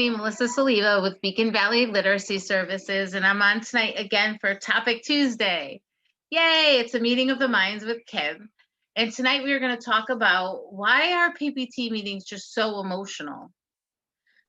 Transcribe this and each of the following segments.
Melissa Saliva with Beacon Valley Literacy Services, and I'm on tonight again for Topic Tuesday. Yay, it's a meeting of the minds with Kim. And tonight we are going to talk about why are PPT meetings just so emotional.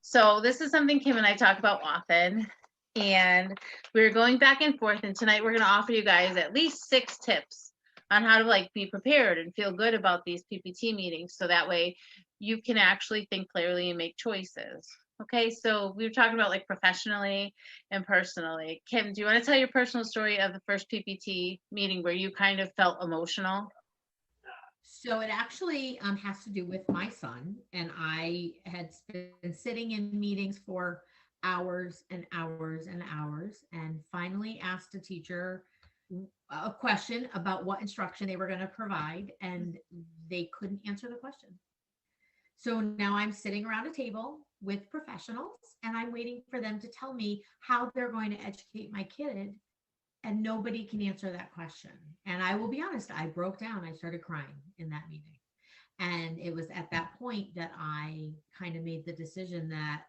So this is something Kim and I talk about often, and we're going back and forth, and tonight we're going to offer you guys at least 6 tips on how to be prepared and feel good about these PPT meetings, so that way you can actually think clearly and make choices. Okay, so we were talking about professionally and personally. Kim, do you want to tell your personal story of the first PPT meeting where you kind of felt emotional? So it actually has to do with my son, and I had been sitting in meetings for hours and hours and hours, and finally asked a teacher a question about what instruction they were going to provide, and they couldn't answer the question. So now I'm sitting around a table with professionals, and I'm waiting for them to tell me how they're going to educate my kid, and nobody can answer that question. And I will be honest, I broke down. I started crying in that meeting. And it was at that point that I kind of made the decision that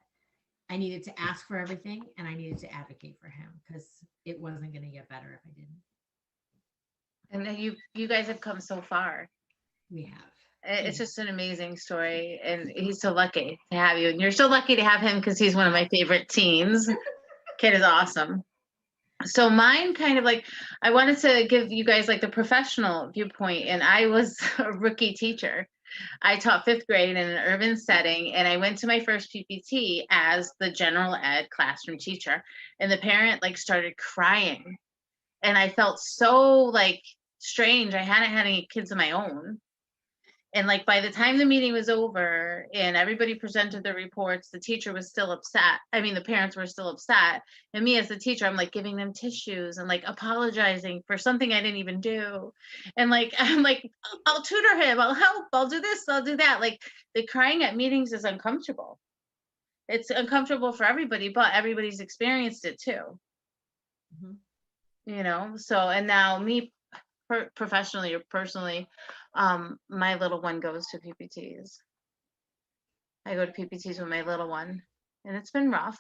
I needed to ask for everything and I needed to advocate for him because it wasn't going to get better if I didn't. And then you guys have come so far. We have. It's just an amazing story, and he's so lucky to have you, and you're so lucky to have him because he's one of my favorite teens. Kid is awesome. So mine kind of I wanted to give you guys the professional viewpoint, and I was a rookie teacher. I taught 5th grade in an urban setting, and I went to my first PPT as the general ed classroom teacher, and the parent started crying, and I felt so strange. I hadn't had any kids of my own. And by the time the meeting was over and everybody presented their reports, the teacher was still upset. I mean, the parents were still upset. And me as the teacher, I'm giving them tissues and apologizing for something I didn't even do. And I'm I'll tutor him, I'll help, I'll do this, I'll do that. The crying at meetings is uncomfortable. It's uncomfortable for everybody, but everybody's experienced it too. Mm-hmm. So, and now me professionally or personally, my little one goes to PPTs. I go to PPTs with my little one, and it's been rough.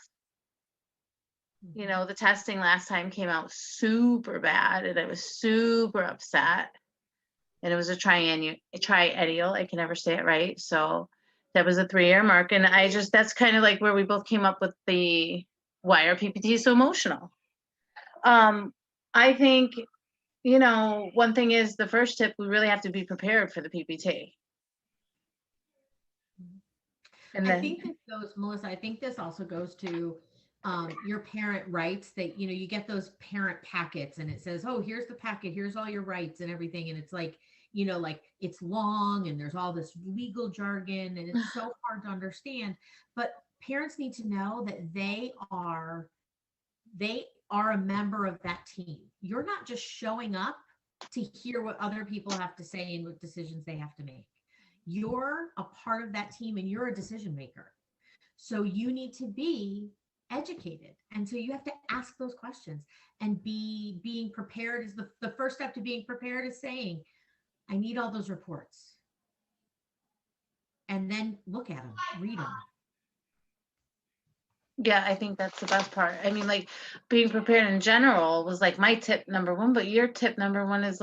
The testing last time came out super bad, and I was super upset. And it was a triennial. I can never say it right. So that was a 3-year mark, and that's kind of where we both came up with the why are PPTs so emotional. I think one thing is the first tip, we really have to be prepared for the PPT. And I think this goes, Melissa, I think this also goes to your parent rights that, you get those parent packets and it says, oh, here's the packet, here's all your rights and everything. And it's it's long and there's all this legal jargon and it's so hard to understand. But parents need to know that they are a member of that team. You're not just showing up to hear what other people have to say and what decisions they have to make. You're a part of that team and you're a decision maker. So you need to be educated. And so you have to ask those questions and being prepared is the first step to being prepared is saying, I need all those reports. And then look at them, read them. Yeah, I think that's the best part. I mean, being prepared in general was my tip number 1, but your tip number 1 is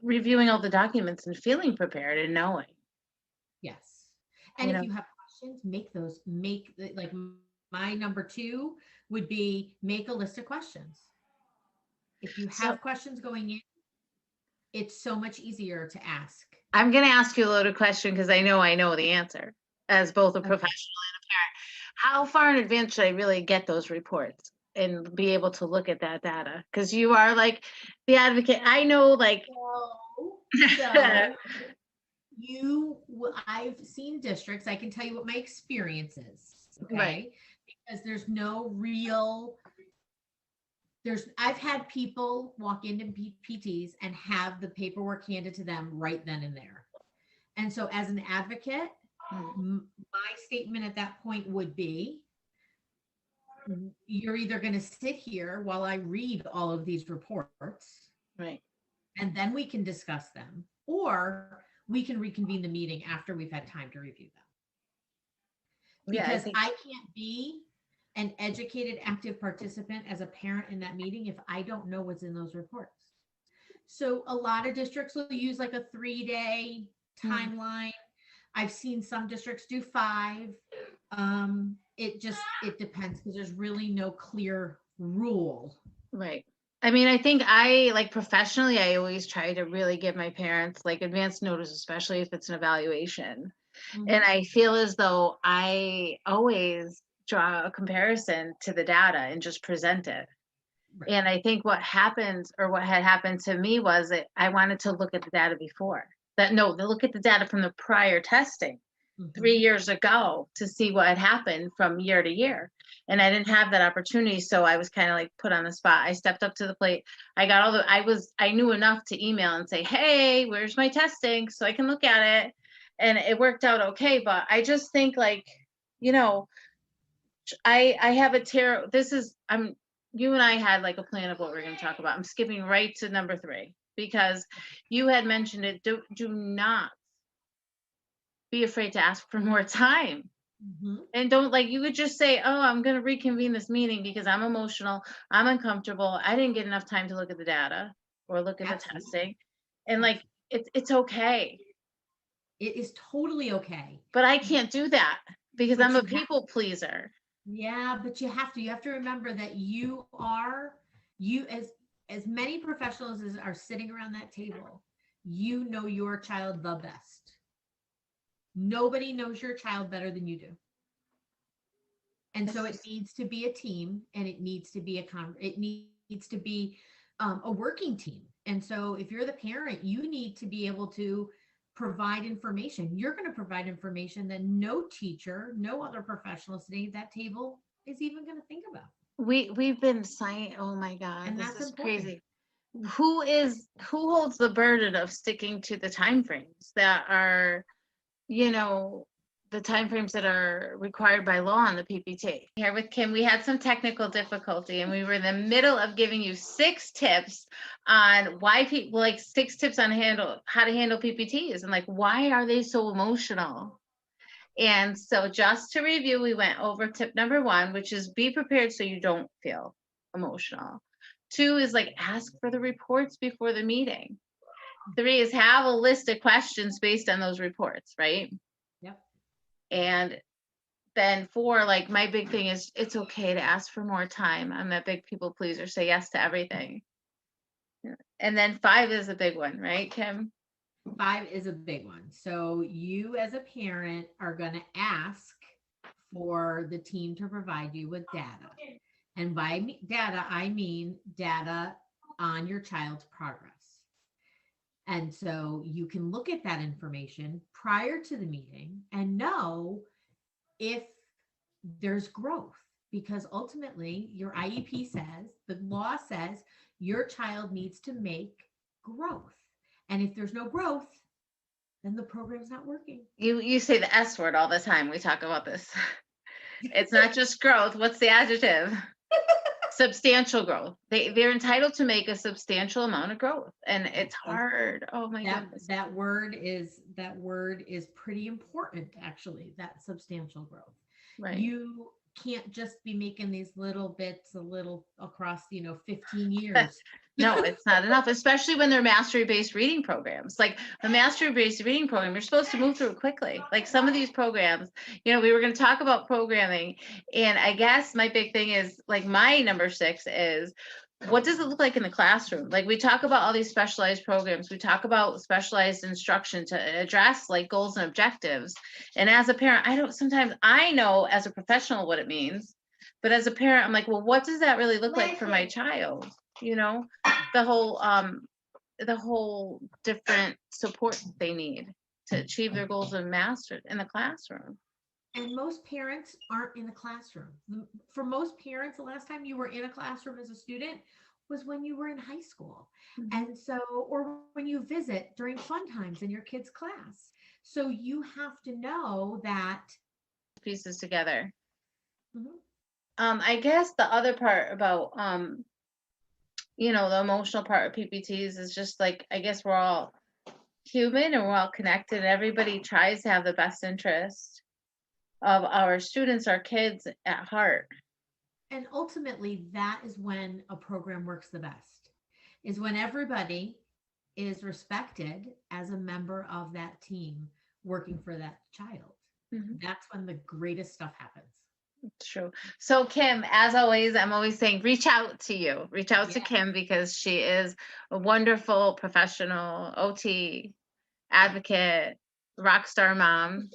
reviewing all the documents and feeling prepared and knowing. Yes. And if you have questions, make my number 2 would be make a list of questions. If you have questions going in, it's so much easier to ask. I'm going to ask you a loaded question because I know the answer as both a professional and a parent. How far in advance should I really get those reports and be able to look at that data? Because you are the advocate. I know I've seen districts, I can tell you what my experience is, okay? Right. Because I've had people walk into PTs and have the paperwork handed to them right then and there. And so as an advocate, my statement at that point would be, you're either going to sit here while I read all of these reports, right, and then we can discuss them, or we can reconvene the meeting after we've had time to review them. because I can't be an educated, active participant as a parent in that meeting if I don't know what's in those reports. So a lot of districts will use like a 3-day timeline. I've seen some districts do 5. It depends because there's really no clear rule. Right. I mean, I think I like professionally, I always try to really give my parents like advance notice, especially if it's an evaluation. And I feel as though I always draw a comparison to the data and just present it. Right. And I think what happened, or what had happened to me, was that I wanted to look at the data before that. No, to look at the data from the prior testing 3 years ago to see what had happened from year to year. And I didn't have that opportunity. So I was kind of like put on the spot. I stepped up to the plate. I got all I knew enough to email and say, hey, where's my testing? So I can look at it. And it worked out okay. But I just think, like, you know, I have you and I had like a plan of what we're going to talk about. I'm skipping right to number 3 because you had mentioned it. Do not be afraid to ask for more time. And don't, like, you would just say, oh, I'm going to reconvene this meeting because I'm emotional, I'm uncomfortable, I didn't get enough time to look at the data or look at the testing. And like, it's okay. It is totally okay. But I can't do that because I'm a people pleaser. Yeah, but you have to remember that as many professionals as are sitting around that table, you know your child the best. Nobody knows your child better than you do. And so it needs to be a team, and it needs to be a working team. And so if you're the parent, you need to be able to provide information. You're going to provide information that no teacher, no other professional sitting at that table is even going to think about. We've been saying, oh my God, and this is crazy. Who holds the burden of sticking to the timeframes that are, the timeframes that are required by law on the PPT? Here with Kim, we had some technical difficulty, and we were in the middle of giving you 6 tips on why people, like 6 tips on how to handle PPTs, and like, why are they so emotional? And so just to review, we went over tip number 1, which is be prepared so you don't feel emotional. 2 is like ask for the reports before the meeting. 3 is have a list of questions based on those reports, right? Yep. And then 4, like my big thing is it's okay to ask for more time. I'm that big people pleaser, say yes to everything. And then 5 is a big one, right, Kim? 5 is a big one. So you as a parent are going to ask for the team to provide you with data. And by data, I mean data on your child's progress. And so you can look at that information prior to the meeting and know if there's growth, because ultimately your IEP says, the law says your child needs to make growth. And if there's no growth, then the program's not working. You say the S word all the time. We talk about this. It's not just growth. What's the adjective? Substantial growth. They're entitled to make a substantial amount of growth, and it's hard. Oh my goodness. That word is pretty important, actually. That substantial growth. Right. You can't just be making these little bits across 15 years. No, it's not enough, especially when they're mastery-based reading programs. Like the mastery-based reading program, you're supposed to move through it quickly. Like some of these programs, we were going to talk about programming, and I guess my big thing is, like, my number 6 is, what does it look like in the classroom? Like, we talk about all these specialized programs. We talk about specialized instruction to address like goals and objectives. And as a parent, sometimes I know as a professional what it means, but as a parent, I'm like, well, what does that really look like for my child? The whole different support they need to achieve their goals and master in the classroom. And most parents aren't in the classroom. For most parents, the last time you were in a classroom as a student was when you were in high school. And so, or when you visit during fun times in your kid's class. So you have to know that. Pieces together. I guess the other part about, the emotional part of PPTs is just like, I guess we're all human and we're all connected. Everybody tries to have the best interest of our students, our kids at heart. And ultimately, that is when a program works the best, is when everybody is respected as a member of that team working for that child. That's when the greatest stuff happens. True. So Kim, as always, I'm always saying, reach out to you. Reach out to Kim, because she is a wonderful professional OT advocate, rock star mom.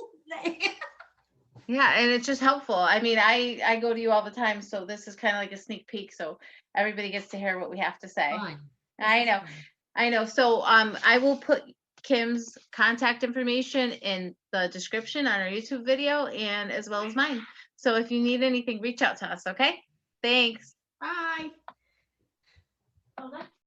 Yeah, and it's just helpful. I mean, I go to you all the time, so this is kind of like a sneak peek, so everybody gets to hear what we have to say. Fun. I know. So I will put Kim's contact information in the description on our YouTube video, and as well as mine. So if you need anything, reach out to us, okay? Thanks. Bye.